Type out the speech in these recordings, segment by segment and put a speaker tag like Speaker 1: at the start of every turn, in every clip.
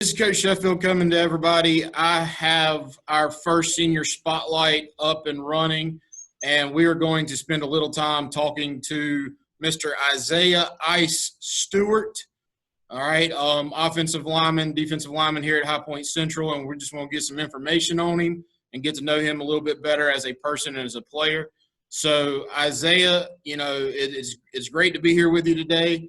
Speaker 1: This is Coach Sheffield coming to everybody. I have our first senior spotlight up and running, and we are going to spend a little time talking to Mr. Isaiah Ice Stewart. All right, offensive lineman, defensive lineman here at High Point Central, and we just want to get some information on him and get to know him a little bit better as a person and as a player. So, Isaiah, it's great to be here with you today.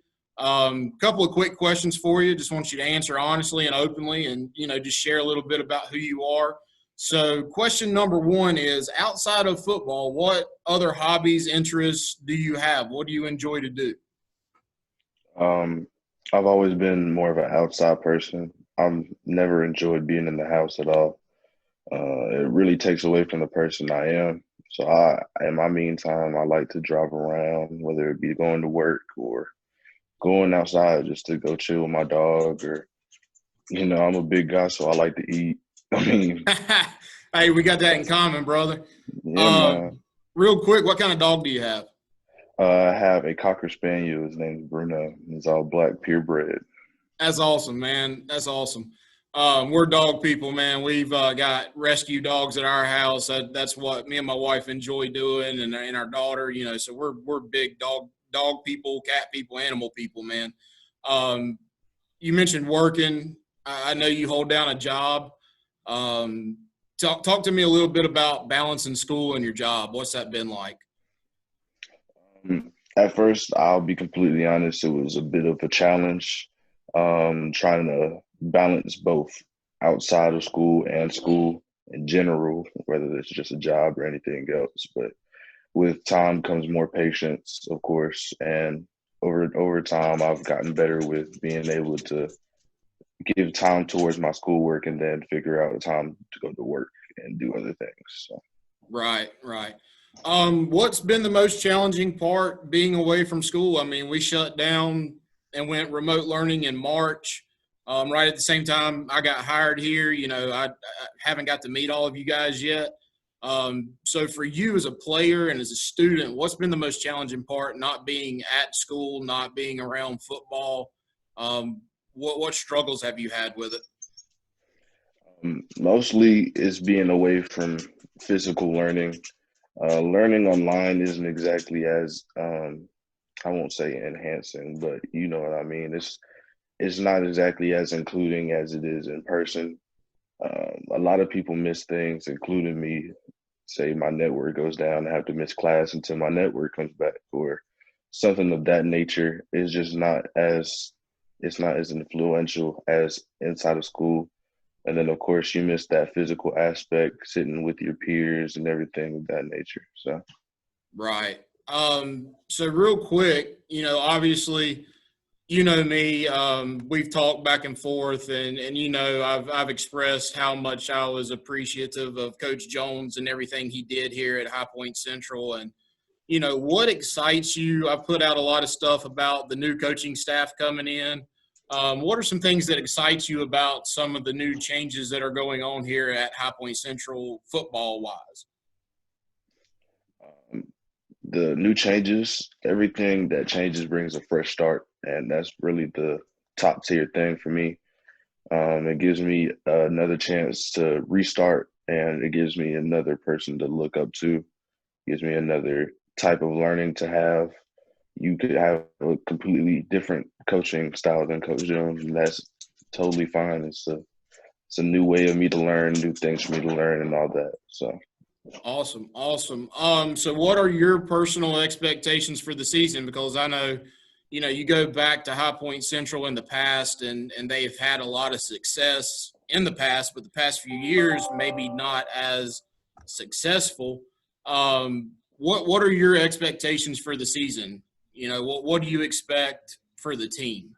Speaker 1: Couple of quick questions for you. Just want you to answer honestly and openly, and just share a little bit about who you are. So, question number one is: outside of football, what other hobbies, interests do you have? What do you enjoy to do?
Speaker 2: Um, I've always been more of an outside person. I've never enjoyed being in the house at all. It really takes away from the person I am. So in my meantime, I like to drive around, whether it be going to work or going outside just to go chill with my dog, or I'm a big guy, so I like to eat. I mean,
Speaker 1: Hey, we got that in common, brother.
Speaker 2: yeah,
Speaker 1: Uh,
Speaker 2: man.
Speaker 1: Real quick, what kind of dog do you have?
Speaker 2: I have a Cocker Spaniel. His name's Bruno. He's all black, purebred.
Speaker 1: That's awesome, man. That's awesome. We're dog people, man. We've got rescue dogs at our house. That's what me and my wife enjoy doing, and our daughter. So we're big dog people, cat people, animal people, man. Um, you mentioned working. I know you hold down a job. Um, talk to me a little bit about balancing school and your job. What's that been like?
Speaker 2: At first, I'll be completely honest, it was a bit of a challenge, trying to balance both outside of school and school in general, whether it's just a job or anything else. But with time comes more patience, of course, and over time, I've gotten better with being able to give time towards my schoolwork and then figure out a time to go to work and do other things. So.
Speaker 1: Right, right. What's been the most challenging part being away from school? I mean, we shut down and went remote learning in March. Right at the same time, I got hired here. I haven't got to meet all of you guys yet. So for you as a player and as a student, what's been the most challenging part? Not being at school, not being around football. What struggles have you had with it?
Speaker 2: Mostly it's being away from physical learning. Learning online isn't exactly as I won't say enhancing, but you know what I mean. It's not exactly as including as it is in person. A lot of people miss things, including me. Say my network goes down, I have to miss class until my network comes back, or something of that nature. It's not as influential as inside of school. And then, of course, you miss that physical aspect, sitting with your peers and everything of that nature. So,
Speaker 1: Right. So real quick, obviously, you know me. We've talked back and forth, and I've expressed how much I was appreciative of Coach Jones and everything he did here at High Point Central. And what excites you? I've put out a lot of stuff about the new coaching staff coming in. What are some things that excite you about some of the new changes that are going on here at High Point Central football wise?
Speaker 2: um, the new changes, everything that changes brings a fresh start. And that's really the top tier thing for me. It gives me another chance to restart, and it gives me another person to look up to, gives me another type of learning to have. You could have a completely different coaching style than Coach Jones, and that's totally fine. It's a new way of me to learn, new things for me to learn, and all that. So,
Speaker 1: Awesome, awesome. So what are your personal expectations for the season? Because I know, you go back to High Point Central in the past, and they've had a lot of success in the past, but the past few years maybe not as successful. What are your expectations for the season? What do you expect for the team?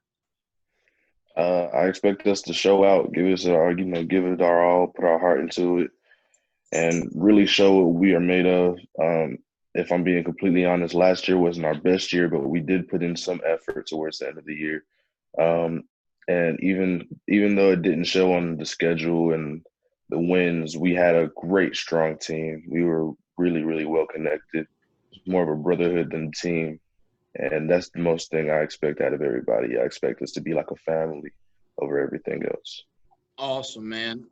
Speaker 2: I expect us to show out, give it our all, put our heart into it, and really show what we are made of. If I'm being completely honest, last year wasn't our best year, but we did put in some effort towards the end of the year. Um, and even though it didn't show on the schedule and the wins, we had a great, strong team. We were really, really well connected. It's more of a brotherhood than a team, and that's the most thing I expect out of everybody. I expect us to be like a family over everything else.
Speaker 1: Awesome, man.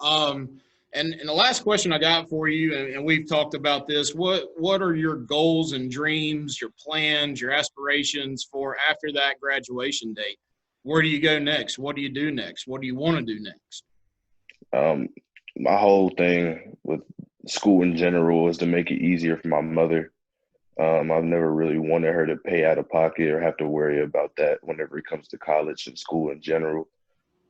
Speaker 1: And the last question I got for you, and we've talked about this. What are your goals and dreams, your plans, your aspirations for after that graduation date? Where do you go next? What do you do next? What do you want to do next?
Speaker 2: Um, my whole thing with school in general is to make it easier for my mother. I've never really wanted her to pay out of pocket or have to worry about that whenever it comes to college and school in general.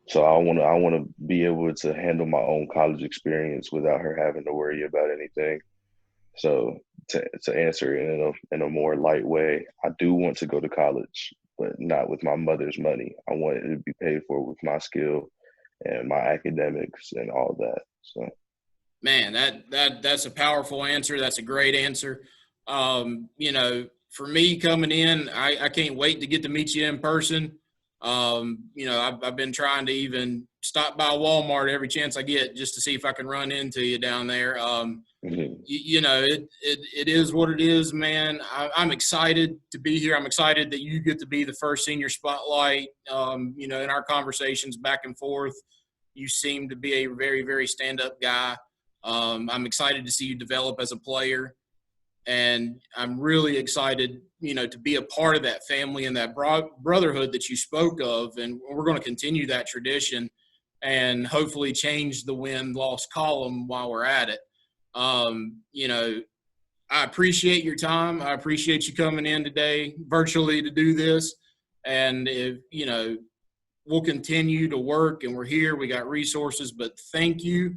Speaker 2: So I want to be able to handle my own college experience without her having to worry about anything. So to answer it in a more light way, I do want to go to college, but not with my mother's money. I want it to be paid for with my skill and my academics and all that. So
Speaker 1: Man, that's a powerful answer. That's a great answer. For me coming in, I can't wait to get to meet you in person. I've been trying to even stop by Walmart every chance I get just to see if I can run into you down there.
Speaker 2: mhm.
Speaker 1: It is what it is, man. I'm excited to be here. I'm excited that you get to be the first senior spotlight. In our conversations back and forth, you seem to be a very, very stand-up guy. I'm excited to see you develop as a player, and I'm really excited, to be a part of that family and that brotherhood that you spoke of. And we're going to continue that tradition and hopefully change the win-loss column while we're at it. I appreciate your time. I appreciate you coming in today virtually to do this. And we'll continue to work, and we're here. We got resources, but thank you